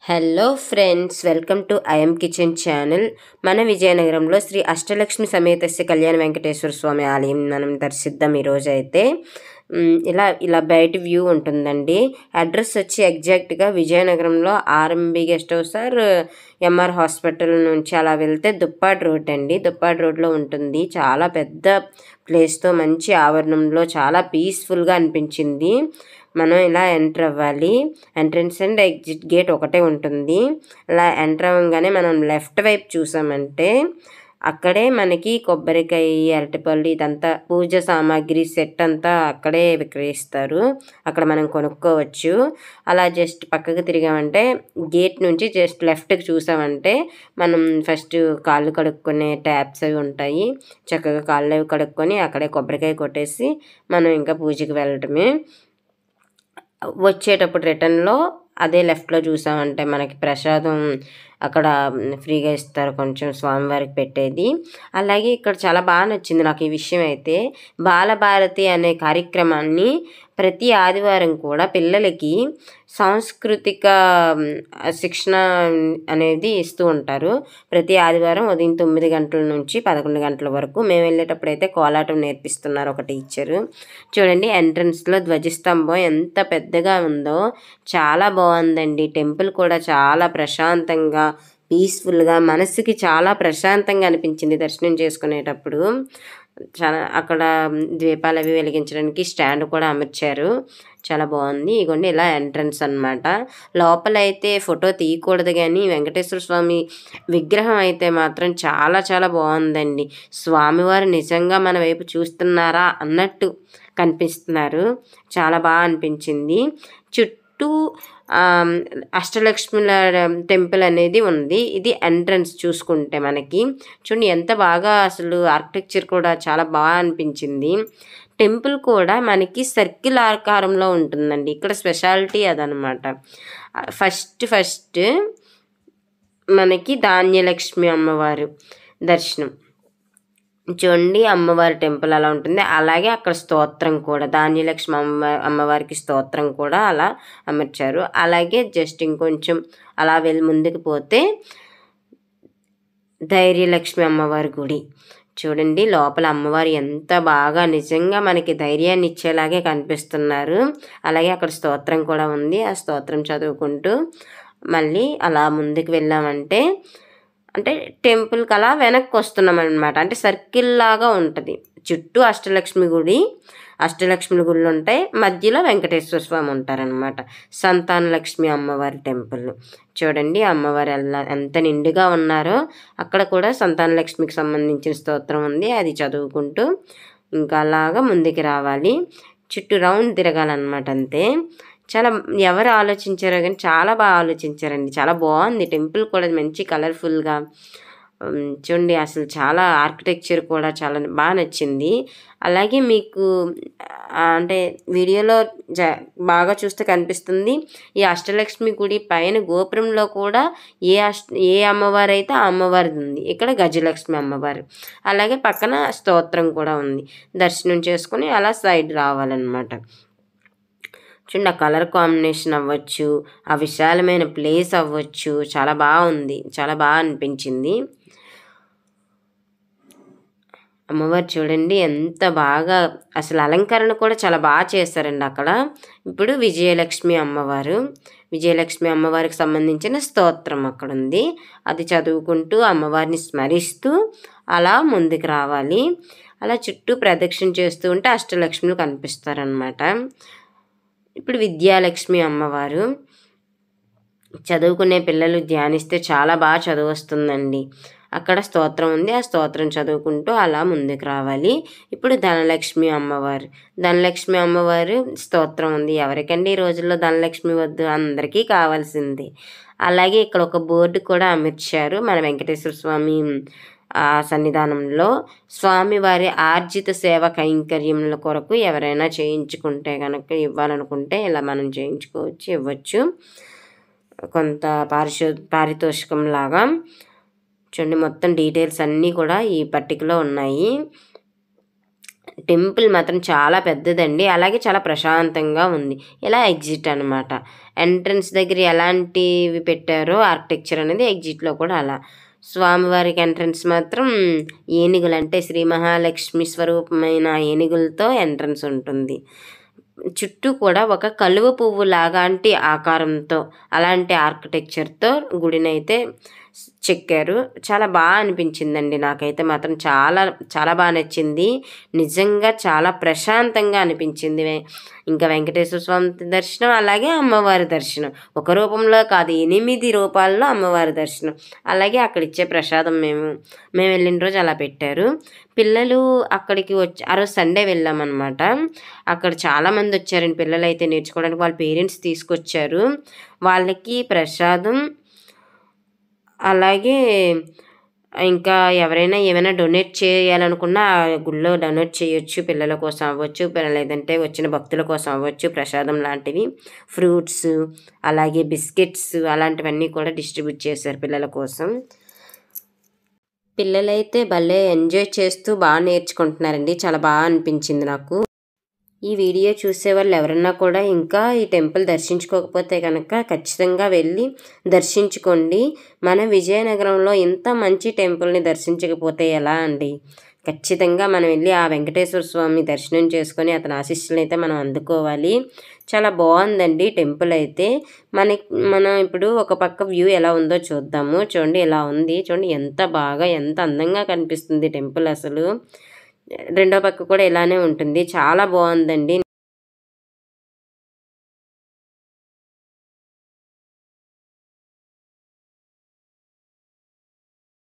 Hello friends, welcome to I'm kitchen channel. మన విజయనగరంలో శ్రీ అష్టలక్ష్మి సమేతస్య కళ్యాణ వెంకటేశ్వర స్వామి ఆలయం మనం దర్శిద్దాం. ఈరోజు అయితే ఇలా బయట వ్యూ ఉంటుందండి. అడ్రస్ వచ్చి ఎగ్జాక్ట్గా విజయనగరంలో R M B guest house R M R hospital నుంచి అలా వెళ్తే దుప్పాడ్ రోడ్ అండి. దుప్పాడ్ రోడ్లో ఉంటుంది. చాలా పెద్ద ప్లేస్తో మంచి ఆవరణంలో చాలా పీస్ఫుల్గా అనిపించింది. మనం ఇలా ఎంటర్ అవ్వాలి. ఎంట్రన్స్ అండ్ ఎగ్జిట్ గేట్ ఒకటే ఉంటుంది. అలా ఎంటర్ అవ్వగానే మనం లెఫ్ట్ వైపు చూసామంటే అక్కడే మనకి కొబ్బరికాయ, అరటిపళ్ళు, ఇదంతా పూజ సామాగ్రి సెట్ అంతా అక్కడే విక్రయిస్తారు. అక్కడ మనం కొనుక్కోవచ్చు. అలా జస్ట్ పక్కకు తిరిగామంటే గేట్ నుంచి జస్ట్ లెఫ్ట్కి చూసామంటే మనం ఫస్ట్ కాళ్ళు కడుక్కునే ట్యాప్స్ అవి ఉంటాయి. చక్కగా కాళ్ళు అవి కడుక్కొని అక్కడే కొబ్బరికాయ కొట్టేసి మనం ఇంకా పూజకి వెళ్ళటమే. వచ్చేటప్పుడు రిటర్న్లో అదే లెఫ్ట్లో చూసామంటే మనకి ప్రసాదం అక్కడ ఫ్రీగా ఇస్తారు, కొంచెం స్వామివారికి పెట్టేది. అలాగే ఇక్కడ చాలా బాగా నచ్చింది నాకు ఈ విషయం అయితే. బాలభారతి అనే కార్యక్రమాన్ని ప్రతి ఆదివారం కూడా పిల్లలకి సాంస్కృతిక శిక్షణ అనేది ఇస్తూ ఉంటారు. ప్రతి ఆదివారం ఉదయం 9 గంటల నుంచి 11 గంటల వరకు. మేము వెళ్ళేటప్పుడు అయితే కోలాటం నేర్పిస్తున్నారు ఒక టీచరు. చూడండి, ఎంట్రన్స్లో ధ్వజస్తంభం ఎంత పెద్దగా ఉందో, చాలా బాగుందండి. టెంపుల్ కూడా చాలా ప్రశాంతంగా, పీస్ఫుల్గా, మనసుకి చాలా ప్రశాంతంగా అనిపించింది దర్శనం చేసుకునేటప్పుడు. చాలా అక్కడ దీపాలు అవి వెలిగించడానికి స్టాండ్ కూడా అమర్చారు. చాలా బాగుంది. ఇగోండి ఇలా ఎంట్రన్స్ అనమాట. లోపలైతే ఫోటో తీయకూడదు కానీ వెంకటేశ్వర స్వామి విగ్రహం అయితే మాత్రం చాలా చాలా బాగుందండి. స్వామివారు నిజంగా మన వైపు చూస్తున్నారా అన్నట్టు కనిపిస్తున్నారు. చాలా బాగా అనిపించింది. చుట్టూ అష్టలక్ష్ముల టెంపుల్ అనేది ఉంది. ఇది ఎంట్రన్స్ చూసుకుంటే మనకి. చూడండి ఎంత బాగా, అసలు ఆర్కిటెక్చర్ కూడా చాలా బాగా అనిపించింది. టెంపుల్ కూడా మనకి సర్కిల్ ఆకారంలో ఉంటుందండి. ఇక్కడ స్పెషాలిటీ అదనమాట. ఫస్ట్ మనకి ధాన్యలక్ష్మి అమ్మవారు దర్శనం. చూడండి, అమ్మవారి టెంపుల్ అలా ఉంటుంది. అలాగే అక్కడ స్తోత్రం కూడా, ధాన్యలక్ష్మి అమ్మవారికి స్తోత్రం కూడా అలా అమర్చారు. అలాగే జస్ట్ ఇంకొంచెం అలా వెళ్ళి ముందుకు పోతే ధైర్యలక్ష్మి అమ్మవారి గుడి. చూడండి లోపల అమ్మవారు ఎంత బాగా నిజంగా మనకి ధైర్యాన్ని ఇచ్చేలాగే కనిపిస్తున్నారు. అలాగే అక్కడ స్తోత్రం కూడా ఉంది. ఆ స్తోత్రం చదువుకుంటూ మళ్ళీ అలా ముందుకు వెళ్ళామంటే అంటే టెంపుల్కి అలా వెనక్కి వస్తున్నాం అనమాట. అంటే సర్కిల్ లాగా ఉంటుంది. చుట్టూ అష్టలక్ష్మి గుళ్ళు ఉంటాయి. మధ్యలో వెంకటేశ్వర స్వామి ఉంటారనమాట. సంతానలక్ష్మి అమ్మవారి టెంపుల్. చూడండి అమ్మవారు ఎంత నిండుగా ఉన్నారో. అక్కడ కూడా సంతానలక్ష్మికి సంబంధించిన స్తోత్రం ఉంది. అది చదువుకుంటూ ఇంకా అలాగా ముందుకు రావాలి. చుట్టూ రౌండ్ తిరగాలన్నమాట అంతే. చాలా ఎవరు ఆలోచించారో కానీ చాలా బాగా ఆలోచించారండి. చాలా బాగుంది టెంపుల్ కూడా, మంచి కలర్ఫుల్గా. చూడండి అసలు చాలా ఆర్కిటెక్చర్ కూడా చాలా బాగా నచ్చింది. అలాగే మీకు అంటే వీడియోలో బాగా చూస్తే కనిపిస్తుంది. ఈ అష్టలక్ష్మి గుడి పైన గోపురంలో కూడా ఏ అమ్మవారు అయితే ఆ అమ్మవారిది ఉంది. ఇక్కడ గజలక్ష్మి అమ్మవారు. అలాగే పక్కన స్తోత్రం కూడా ఉంది. దర్శనం చేసుకుని అలా సైడ్ రావాలన్నమాట. చూడండి ఆ కలర్ కాంబినేషన్ అవ్వచ్చు, ఆ విశాలమైన ప్లేస్ అవ్వచ్చు, చాలా బాగుంది. చాలా బాగా అనిపించింది. అమ్మవారు చూడండి ఎంత బాగా, అసలు అలంకరణ కూడా చాలా బాగా చేశారండి అక్కడ. ఇప్పుడు విజయలక్ష్మి అమ్మవారికి సంబంధించిన స్తోత్రం అక్కడ ఉంది. అది చదువుకుంటూ అమ్మవారిని స్మరిస్తూ అలా ముందుకు రావాలి. అలా చుట్టూ ప్రదక్షిణ చేస్తూ ఉంటే అష్టలక్ష్ములు కనిపిస్తారనమాట. ఇప్పుడు విద్యాలక్ష్మి అమ్మవారు. చదువుకునే పిల్లలు ధ్యానిస్తే చాలా బాగా చదువు వస్తుందండి. అక్కడ స్తోత్రం ఉంది. ఆ స్తోత్రం చదువుకుంటూ అలా ముందుకు రావాలి. ఇప్పుడు ధనలక్ష్మి అమ్మవారు స్తోత్రం ఉంది. ఎవరికండి ఈ రోజుల్లో ధనలక్ష్మి వద్దు, అందరికీ కావాల్సింది. అలాగే ఇక్కడ ఒక బోర్డు కూడా అమర్చారు మన వెంకటేశ్వర స్వామి సన్నిధానంలో. స్వామివారి ఆర్జిత సేవ కైంకర్యముల కొరకు ఎవరైనా చేయించుకుంటే కనుక, ఇవ్వాలనుకుంటే ఇలా మనం చేయించుకోవచ్చు, ఇవ్వచ్చు కొంత పారితోషికం లాగా. చూడండి మొత్తం డీటెయిల్స్ అన్నీ కూడా ఈ పట్టికలో ఉన్నాయి. టెంపుల్ మాత్రం చాలా పెద్దదండి. అలాగే చాలా ప్రశాంతంగా ఉంది. ఇలా ఎగ్జిట్ అనమాట. ఎంట్రన్స్ దగ్గర ఎలాంటివి పెట్టారో ఆర్కిటెక్చర్ అనేది ఎగ్జిట్‌లో కూడా అలా. స్వామివారికి ఎంట్రన్స్ మాత్రం ఏనుగులు అంటే శ్రీ మహాలక్ష్మి స్వరూపమైన ఏనుగులతో ఎంట్రన్స్ ఉంటుంది. చుట్టూ కూడా ఒక కలువ పువ్వు లాగాంటి ఆకారంతో అలాంటి ఆర్కిటెక్చర్‌తో గుడినైతే చెక్కారు. చాలా అనిపించిందండి నాకైతే మాత్రం చాలా నచ్చింది. నిజంగా చాలా ప్రశాంతంగా అనిపించింది. ఇంకా వెంకటేశ్వర స్వామి దర్శనం, అలాగే అమ్మవారి దర్శనం. ఒక రూపంలో కాదు 8 రూపాల్లో అమ్మవారి దర్శనం. అలాగే అక్కడ ఇచ్చే ప్రసాదం మేము వెళ్ళిన రోజు అలా పెట్టారు. పిల్లలు అక్కడికి వచ్చి ఆ రోజు సండే వెళ్ళామన్నమాట. అక్కడ చాలామంది వచ్చారండి పిల్లలైతే నేర్చుకోవడానికి. వాళ్ళ పేరెంట్స్ తీసుకొచ్చారు. వాళ్ళకి ప్రసాదం, అలాగే ఇంకా ఎవరైనా ఏమైనా డొనేట్ చేయాలనుకున్నా ఆ గుడిలో డొనేట్ చేయొచ్చు. పిల్లల కోసం అవ్వచ్చు, లేదంటే వచ్చిన భక్తుల కోసం అవ్వచ్చు. ప్రసాదం లాంటివి, ఫ్రూట్స్, అలాగే బిస్కెట్స్ అలాంటివన్నీ కూడా డిస్ట్రిబ్యూట్ చేశారు పిల్లల కోసం. పిల్లలైతే భలే ఎంజాయ్ చేస్తూ బాగా నేర్చుకుంటున్నారండి. చాలా అనిపించింది నాకు. ఈ వీడియో చూసేవాళ్ళు ఎవరన్నా కూడా ఇంకా ఈ టెంపుల్ దర్శించుకోకపోతే కనుక ఖచ్చితంగా వెళ్ళి దర్శించుకోండి. మన విజయనగరంలో ఇంత మంచి టెంపుల్ని దర్శించకపోతే ఎలా అండి? ఖచ్చితంగా మనం వెళ్ళి ఆ వెంకటేశ్వర స్వామి దర్శనం చేసుకొని అతని ఆశీస్సులను అయితే మనం అందుకోవాలి. చాలా బాగుందండి టెంపుల్ అయితే. మనం ఇప్పుడు ఒక పక్క వ్యూ ఎలా ఉందో చూద్దాము. చూడండి ఎలా ఉంది. చూడండి ఎంత అందంగా కనిపిస్తుంది టెంపుల్ అసలు. రెండో పక్క కూడా ఇలానే ఉంటుంది. చాలా బాగుందండి.